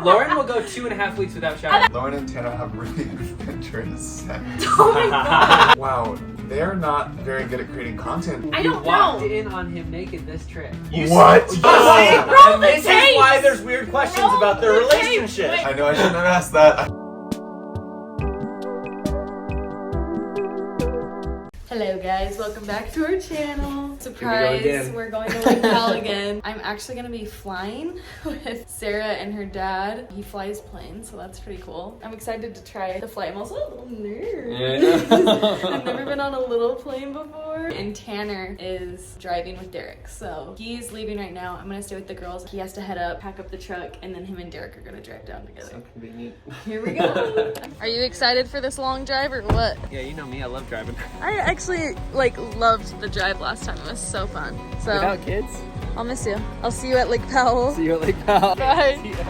Lauren will go 2.5 weeks without showering. Lauren and Tana have really adventurous sex. Oh my god. Wow, they're not very good at creating content. I You don't walked know. in on him naked this trip. What? Roll the This is tapes. why there's weird questions Roll about their the tapes. relationship. Wait. I know I shouldn't have asked that. Hello guys, welcome back to our channel. Surprise, again. we're going to Lake Powell again. I'm actually gonna be flying with Sarah and her dad. He flies planes, so that's pretty cool. I'm excited to try the flight. I'm also a little nervous. I've never been on a little plane before. And Tanner is driving with Derek, so he's leaving right now. I'm gonna stay with the girls. He has to head up, pack up the truck, and then him and Derek are gonna drive down together. So convenient. Here we go. Are you excited for this long drive or what? Yeah, you know me, I love driving. I actually loved the drive last time. It was so fun. So Without kids? I'll miss you. I'll see you at Lake Powell. See you at Lake Powell. Bye. See ya.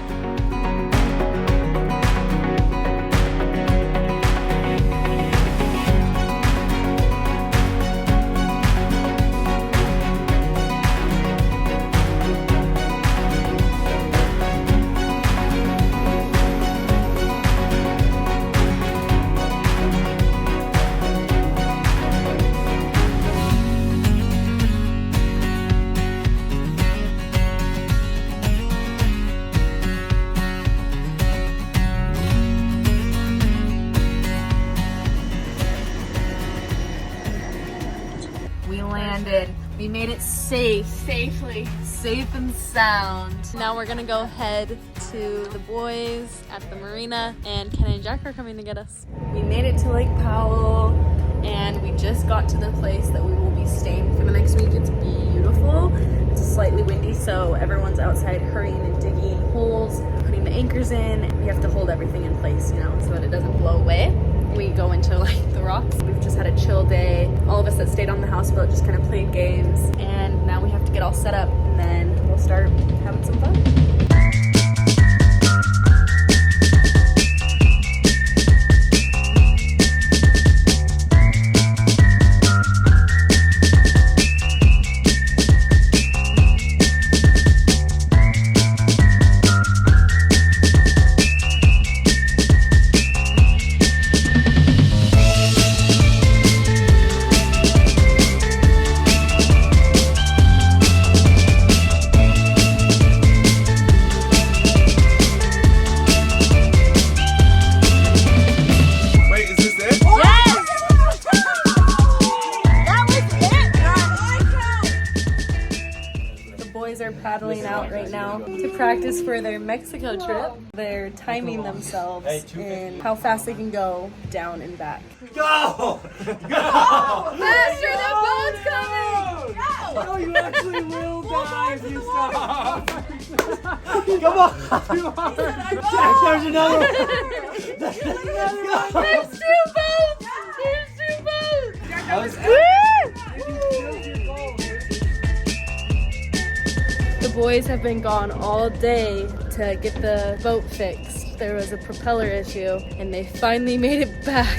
We landed. We made it safely, safe and sound. Now we're gonna go head to the boys at the marina, and Ken and Jack are coming to get us. We made it to Lake Powell, and we just got to the place that we will be staying for the next week. It's beautiful. It's slightly windy, so everyone's outside hurrying and digging holes, putting the anchors in. We have to hold everything in place, you know, so that it doesn't blow away. We go into the rocks. We've just had a chill day. All of us that stayed on the houseboat just kind of played games, and now we have to get all set up, and then we'll start having some fun. Wait, is this it? The boys are paddling out right now to practice for their Mexico trip. They're timing themselves in how fast they can go down and back. Go! Faster, the boat's coming! No, you actually will die if you stop. Come on! Jack, there's another one! There's two boats! There's two boats! That was The boys have been gone all day to get the boat fixed. There was a propeller issue, and they finally made it back.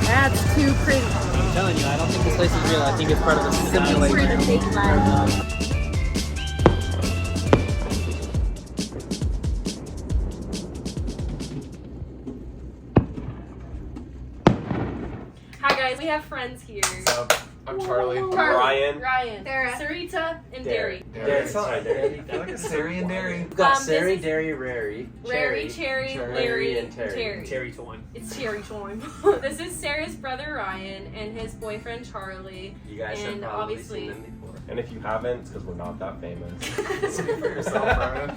That's too pretty. I'm telling you, I don't think this place is real. I think it's part of the simulation. For the fake life. Hi guys, we have friends here. What's up? I'm Charlie. Ryan. Ryan, Sarah. Sarita, and Derry. Derry. Sorry, Derry. I feel like a Sari and Derry. We've got this Sari, is- Derry, Rary. Rary, Cherry, Larry, and Terry. Cherry time. It's cherry time. This is Sarah's brother Ryan and his boyfriend Charlie. You guys have And probably obviously- seen them before. And if you haven't, it's because we're not that famous. Speak for yourself, Ryan.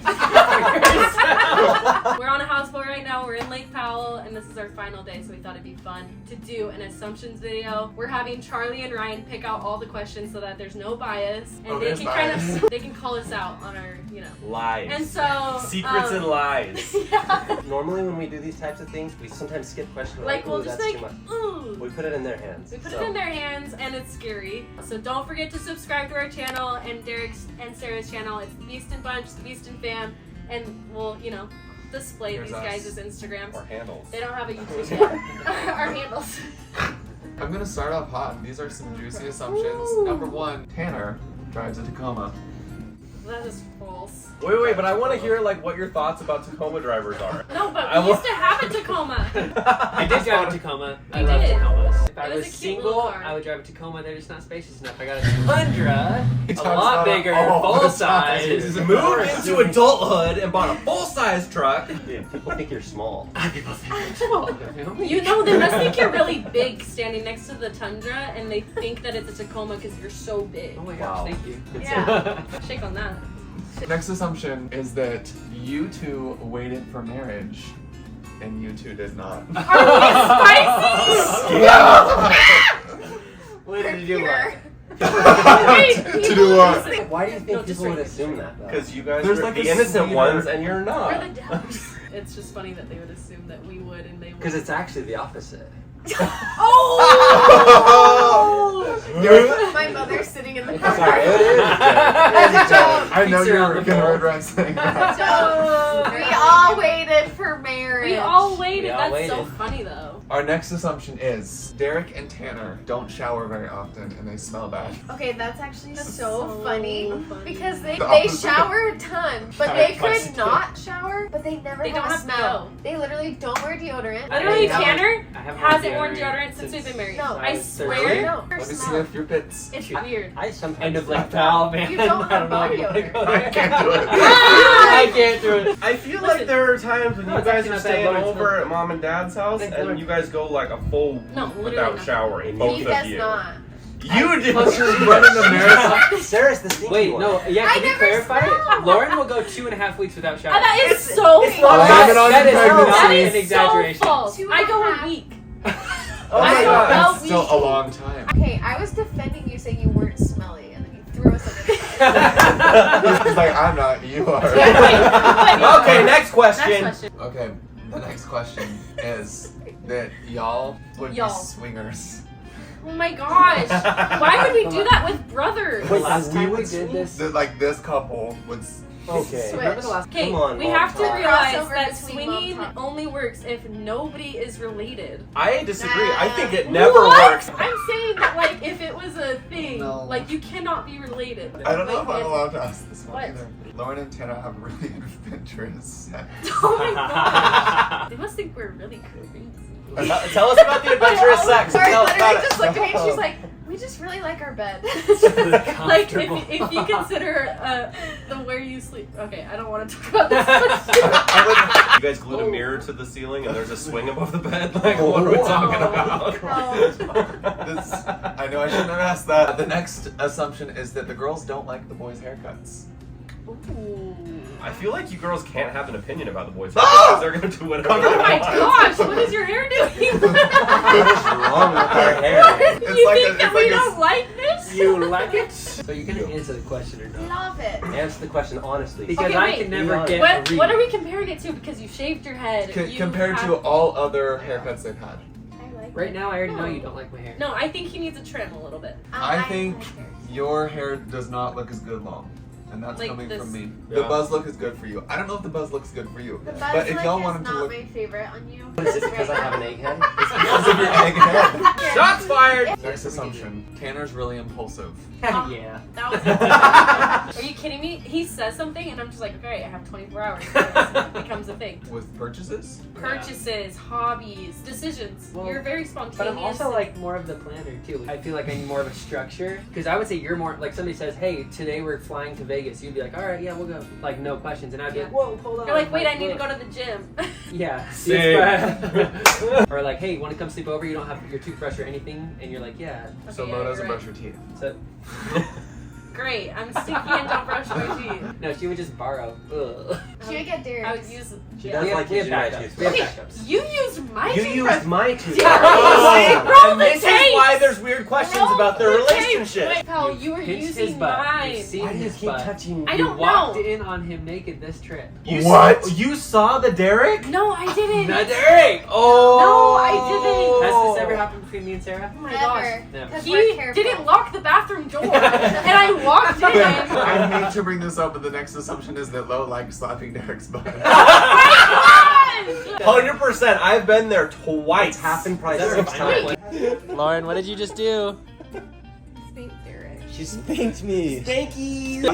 We're on a houseboat right now. We're in Lake Powell, and this is our final day, so we thought it'd be fun to do an assumptions video. We're having Charlie and Ryan pick out all the questions so that there's no bias, and they can they can call us out on our, Lies. And so Secrets and lies. Yeah. Normally when we do these types of things, we sometimes skip questions. Like we'll "Ooh, just that's like, too much." ooh. We put it in their hands. We put it in their hands, and it's scary. So don't forget to subscribe to our channel and Derek's and Sarah's channel. It's the Beeston Bunch, the Beeston Fam, and we'll, display Here's these us. guys' Instagrams. Or handles. They don't have a YouTube yet. Our handles. I'm gonna start off hot. These are some juicy assumptions. Ooh. Number 1, Tanner drives a Tacoma. That is false. Wait, but I want to hear what your thoughts about Tacoma drivers are. No, but I we used to have a Tacoma. I did drive a Tacoma. I You love did. Tacomas. If I It was was a cute little single, car. I would drive a Tacoma. They're just not spacious enough. I got a Tundra, He a talks lot about it bigger, all the full time. size. Moved into adulthood and bought a full-size truck. Dude, people think you're small. People think I'm small. They must think you're really big standing next to the Tundra, and they think that it's a Tacoma because you're so big. Oh my Wow. gosh, thank you. Yeah. Shake on that. Next assumption is that you two waited for marriage, and you two did not. Are we spicy? Yeah. What did you do? What? To do what? Why do you think No, just people would right. assume that, though? Because you guys There's are like the a innocent sweeter- ones, and you're not. We're the devils. It's just funny that they would assume that we would, and they would. Because it's actually the opposite. Oh! My mother's sitting in the car. Sorry, it is. I know Pizza you're on the gonna bowl. regret saying that. We all waited for marriage. We all waited. We all That's waited. so funny, though. Our next assumption is Derek and Tanner don't shower very often, and they smell bad. Okay, that's actually so So funny funny. because they The opposite. shower a ton, but they could not shower, but they never They have don't a have smell. to They literally don't wear deodorant. Literally, I haven't- Tanner I haven't hasn't worn worn deodorant since we've been married. No. I was swear. 13. No, Let me see smell. if your bits. It's weird. I sometimes Kind of like that. pal, man. You don't I have know if body I wanna odor. go I there. can't do it. I can't do it. I feel Listen. like there are times when No, you it's guys actually are not that staying low, it's over at mom and dad's house, Thank and Lord. you guys go like a full No, week literally without not. showering. He Both of does you. not. You do. Plus, you're running a marathon. Sarah's the sneaky Wait, one. no, yeah, I can you never clarify smell. it? Lauren will go 2.5 weeks without showering. That is so It's false. not Blame it on that your is pregnancy. not That an is exaggeration. so false. 2.5. I go a week. Oh my I god. don't know. That's still a long time. Okay, I was defending you saying you weren't smelly, and then you threw us under the bus. He's like, I'm not, you are. Okay, next question. Next question. Okay, the next question is that y'all would Y'all. be swingers. Oh my gosh. Why would we do that with brothers? The Wait, last we time we would did swing? this. That like this couple would. Okay. Remember the last Okay, Come on, we Mom have to Talk. realize Crossover that between swinging Mom Talk. only works if nobody is related. I disagree. I think it never What? works. I'm saying that, like, if it was a thing, No. like, you cannot be related. I don't know Like, if I'm if- allowed to ask this one What? either. Lauren and Tanner have really adventurous sex. Oh my gosh. They must think we're really crazy. Tell us about the adventurous sex. Sorry, Tell us literally about it. just looked at me and she's like, we just really like our bed. Like, if you consider the where you sleep. Okay, I don't want to talk about this. You guys glued a mirror to the ceiling and there's a swing above the bed? Like, what are we talking about? This, I know I shouldn't have asked that. The next assumption is that the girls don't like the boys' haircuts. Ooh. I feel like you girls can't have an opinion about the boys' Ah! because they're gonna do whatever Come they Oh my want. gosh, what is your hair doing? What is wrong with our hair? It's You like think a- that it's we like a- don't like this? You like it? So you're gonna answer the question or not? Love it. Answer the question honestly. Because Okay, I wait. can never Be get What, a read. what are we comparing it to? Because you shaved your head. You Compared to have- all other haircuts they've had. I like Right it. now, I already know you don't like my hair. No, I think he needs a trim a little bit. I think like it. your hair does not look as good long. And that's Like coming this. from me. Yeah. The buzz look is good for you. I don't know if the buzz looks good for you. The buzz But if lick y'all is want him to not look- my favorite on you. Is it because I have an egghead? It's because of your egg head. Shots fired! Next assumption. Tanner's really impulsive. Yeah. That was Are you kidding me? He says something and I'm just like, okay, I have 24 hours. It becomes a thing. With purchases? Purchases, hobbies, decisions. Well, You're very spontaneous. But I'm also like more of the planner too. I feel like I need more of a structure. Because I would say you're more like somebody says, hey, today we're flying to Vegas. You'd be like, all right, yeah, we'll go. Like no questions. And I'd be like, whoa, hold on. You're like, wait, I need to look. go to the gym. Yeah. Same. Or like, hey, you want to come sleep over? You don't have your toothbrush or anything, and you're like, yeah. So Okay, Mo yeah, doesn't you're brush her teeth. So Great, I'm stinky and don't brush my teeth. No, she would just borrow. Ugh. She would get Derek. I would use. She Yeah. does like we have using my backups. toothbrush. We have Okay, backups. you used my You toothbrush. used my toothbrush. Yeah. Oh, Roll the and this is tape. why there's weird questions Roll about their the tape. relationship. Wait, Kyle, you were Pinched his using butt. mine. You've seen Why do you his keep butt. touching? I You don't walked know. in on him naked this trip. You What? You saw the Derek? No, I didn't. The Derek! Oh. No, I didn't. Has this ever happened between me and Sarah? Oh my gosh. Never. Never. Because He we're careful. didn't lock the bathroom door, and I walked in. I hate to bring this up, but the next assumption is that Lo likes slapping Derek's butt. 100%. I've been there twice. It's happened probably Is that 6 right? times. Lauren, what did you just do? Spank Derek. She spanked me. Spankies.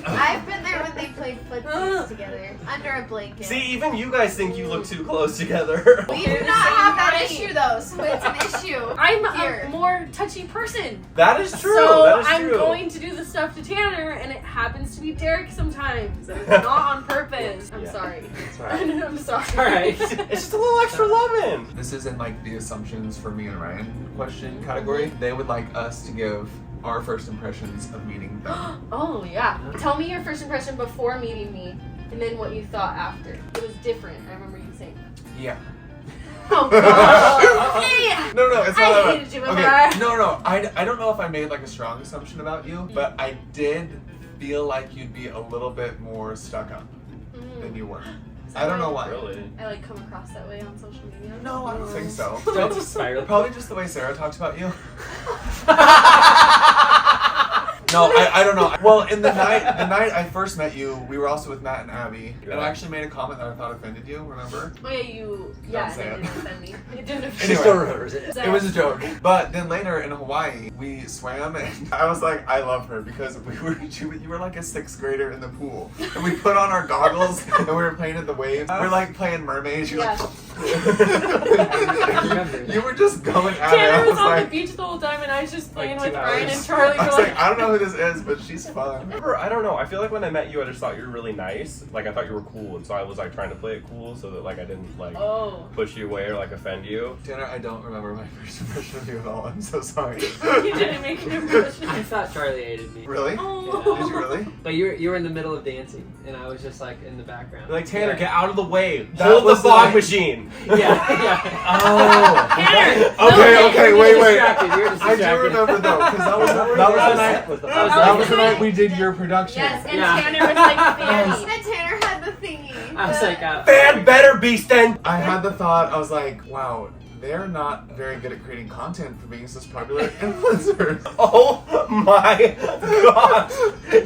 I've been there when they played footsies together under a blanket. See, even you guys think you look too close together. We do not have that issue though, so it's an issue. I'm Here. a more touchy person. That is true. So that is I'm true. going to do the stuff to Tanner, and it happens to be Derek sometimes. And it's not on purpose. I'm Yeah. sorry. That's right. I'm sorry. Alright. It's just a little extra loving. This is in like the assumptions for me and Ryan question category. They would like us to give our first impressions of meeting them. Oh yeah. Tell me your first impression before meeting me, and then what you thought after. It was different. I remember you saying. Yeah. Oh god. Okay. No, it's I not that hated you bad. before. Okay, no. I don't know if I made like a strong assumption about you, but I did feel like you'd be a little bit more stuck up than you were. I don't know why. Really? I like come across that way on social media. No, I don't think so. That's a spiral. Probably just the way Sarah talks about you. No, I don't know. Well, in the night I first met you, we were also with Matt and Abby, and I actually made a comment that I thought offended you. Remember? Oh yeah, you. Don't Yeah, say it it. didn't offend me. It didn't offend She Anyway. still remembers it. me. It was a joke. But then later in Hawaii, we swam, and I was like, I love her because you were like a 6th grader in the pool, and we put on our goggles and we were playing in the waves. We're like playing mermaids. You're Yeah. like, you were just going at it. Tanner I was was on like, the beach the whole time, and I was just playing Like with 2 Ryan hours. and Charlie. I We're was like, like, I don't know who this is, but she's fun. I don't know. I feel like when I met you, I just thought you were really nice. Like I thought you were cool, and so I was like trying to play it cool so that like I didn't like oh. push you away or like offend you. Tanner, I don't remember my first impression of you at all. I'm so sorry. You didn't make an impression. I thought Charlie hated me. Really? Oh. Did you really? But you were in the middle of dancing, and I was just like in the background. You're like, Tanner, Yeah. get out of the way. That Hold the was the fog night- machine. Yeah. Oh. Tanner! Okay, You're wait. distracted, you're I distracted. do remember though, because that was the night. Was the That That was was the the night night we did your production. Yes, and Yeah. Tanner was like, And Fanny. then Tanner had the thingy. I was like, Fan better, Beeston. I had the thought, I was like, wow, they're not very good at creating content for being such popular influencers. Oh my god.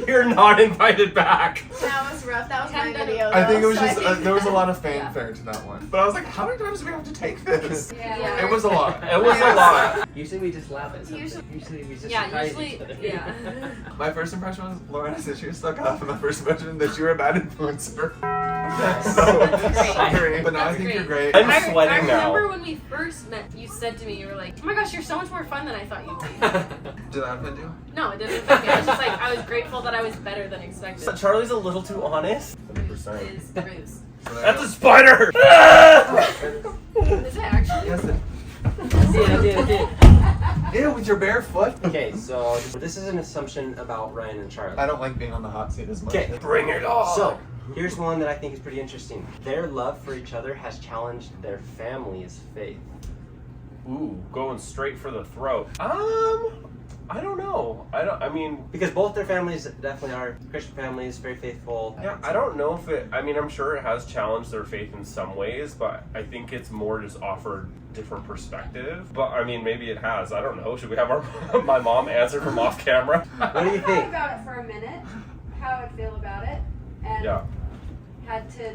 You're not invited back. That was rough. That was my Hadn't done it. video. I think it though, was so I just, think- there was a lot of fanfare to that one. But I was like, how many times do we have to take this? Yeah. It was a lot. It was a lot. usually we just laugh at something. Usually we just surprise each other. My first impression was, Lauren said she was stuck up, and my first impression that you were a bad influencer. So, sorry. But now I think you're great. I'm I sweating now. remember when we first met, you said to me, you were like, oh my gosh, you're so much more fun than I thought you'd be. Did that offend you? No, it didn't affect me. I was just like, I was grateful that I was better than expected. So Charlie's a little too honest. 100%. Is Bruce. So there That's you a spider! Is it actually? go. Yes, it- I did. Ew, with your bare foot? Okay, so this is an assumption about Ryan and Charlie. I don't like being on the hot seat as much. Okay, bring it on. So, here's one that I think is pretty interesting. Their love for each other has challenged their family's faith. Ooh, going straight for the throat. I don't know. I mean, Because both their families definitely are Christian families, very faithful. yeah, I don't know if it. I mean, I'm sure it has challenged their faith in some ways, but I think it's more just offered different perspective. But I mean, maybe it has. I don't know. Should we have my mom answer from off camera? What do you I thought think? about it for a minute, how I feel about it, and Yeah. had to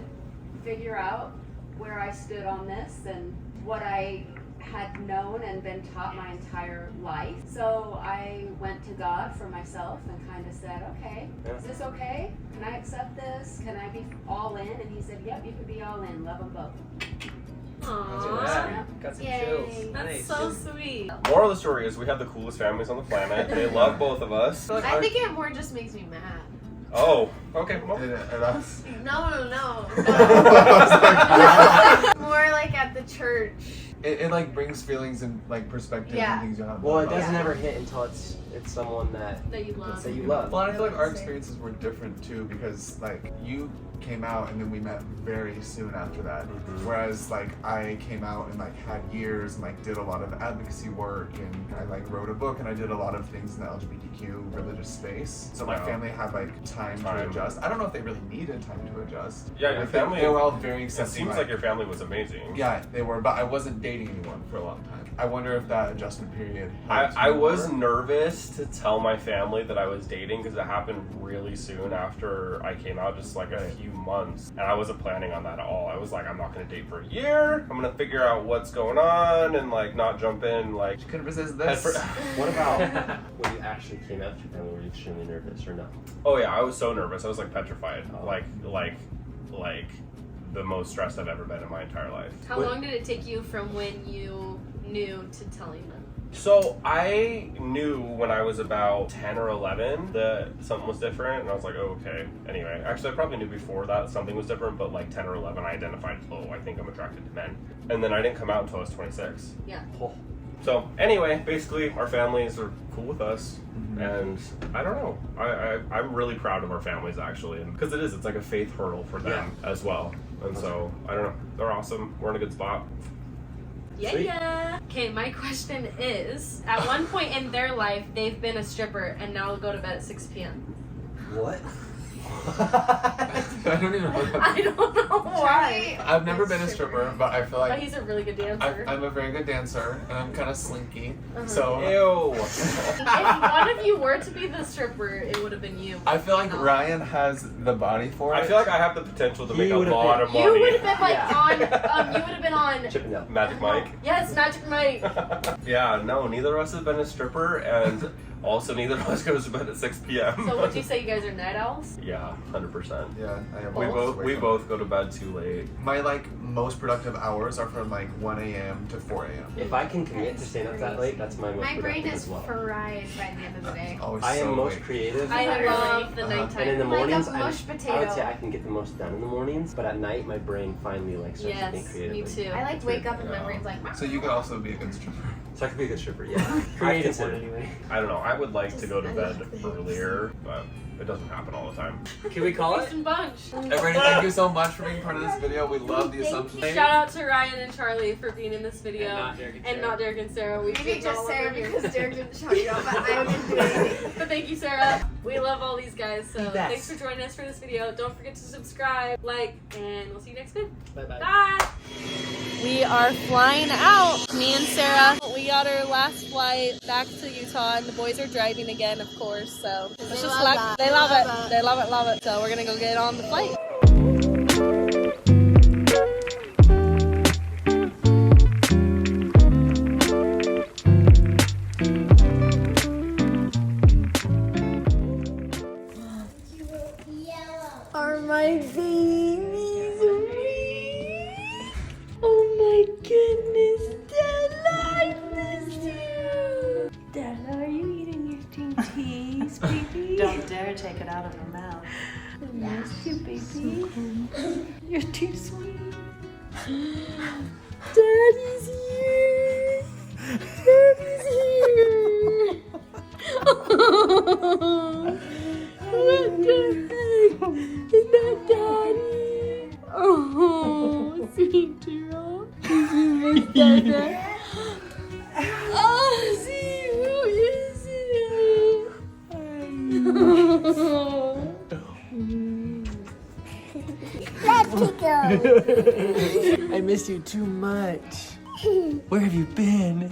figure out where I stood on this and what I had known and been taught my entire life. So I went to God for myself and kind of said, okay, is this okay? Can I accept this? Can I be all in? And he said, yep, you can be all in. Love them both. Aww. Got some Yay. chills. That's Nice. so sweet. Moral of the story is we have the coolest families on the planet. They love both of us. I think it more just makes me mad. Oh, okay. Well, At us? No. I More like at the church. It like brings feelings and like perspective Yeah. and things you have. Well, it doesn't Yeah. ever hit until it's It's someone that you love. Well, and I feel like our experiences were different too because like you came out and then we met very soon after that. Whereas like I came out and like had years and like did a lot of advocacy work and I like wrote a book and I did a lot of things in the LGBTQ religious space. So my family had like time to adjust. I don't know if they really needed time to adjust. Yeah, your family. They were all very It accepting. seems like your family was amazing. Yeah, they were, but I wasn't dating anyone for a long time. I wonder if that adjustment period. I was nervous to tell my family that I was dating because it happened really soon after I came out, just like a few months. And I wasn't planning on that at all. I was like, I'm not going to date for a year. I'm going to figure out what's going on and like not jump in like. You couldn't resist this. What about when you actually came out to your family? Were you extremely nervous or no? Oh yeah, I was so nervous. I was like petrified. Like the most stressed I've ever been in my entire life. How long did it take you from when you knew to telling them? So I knew when I was about 10 or 11 that something was different, and I was like, oh, okay. Anyway, actually I probably knew before that something was different, but like 10 or 11 I identified, oh, I think I'm attracted to men. And then I didn't come out until I was 26. Yeah. So anyway, basically our families are cool with us, and I don't know. I'm really proud of our families actually, because it's like a faith hurdle for them as well. And so I don't know, they're awesome. We're in a good spot. Yeah. Okay, my question is, at one point in their life, they've been a stripper and now go to bed at 6 p.m. What? I don't even know. I don't know why. I've never been a stripper, but I feel But like he's a really good dancer. I'm a very good dancer, and I'm kind of slinky. Uh-huh. So Ew. If one of you were to be the stripper, it would have been you. I feel like Ryan has the body for it. I feel like I have the potential to make a would've lot been- of money. You would have been like on. You would have been on. Chippendale. Magic Mike. Yes, Magic Mike. Yeah, no, neither of us have been a stripper, and also neither of us goes to bed at 6 p.m. So would you say you guys are night owls? Yeah, 100%. Yeah, I am. We both go to bed too late. My like most productive hours are from like 1 a.m. to 4 a.m. If I can commit to staying up that late, that's my most My brain productive is as well. fried by the end of the day. Always I am so most late. creative. I love the Uh-huh. nighttime. And in the Like a mornings, mashed I potato. would say I can get the most done in the mornings, but at night my brain finally like starts to think Yes, creatively. me too. I like wake up and my brain's like. So you could also be a good stripper. So I could be a good stripper, yeah. Creative I've one considered- anyway. I don't know. I would like to go to bed earlier, but it doesn't happen all the time. Can we call it? Beeston Bunch. Everybody, thank you so much for being part of this video. We love the assumption. Shout out to Ryan and Charlie for being in this video. And not Derek and Sarah. We Maybe did just all Sarah over here. because Derek didn't show you up, but I didn't do anything. But thank you, Sarah. We love all these guys. So Yes. thanks for joining us for this video. Don't forget to subscribe, like, and we'll see you next time. Bye-bye. Bye. We are flying out. Me and Sarah, we got our last flight back to Utah, and the boys are driving again, of course. So it's just like they love it. They love it, love it. So we're gonna go get on the flight. Are my babies free? Oh my goodness, Della, I miss you. Della, are you eating your Twinkies, baby? Don't dare take it out of her mouth. I miss you, baby. You're too sweet. Daddy's here. Daddy's here. What the heck? Is that Daddy? Oh, sweet girl. Did you miss Dada? Oh, see, who is it? I miss you too much. Where have you been?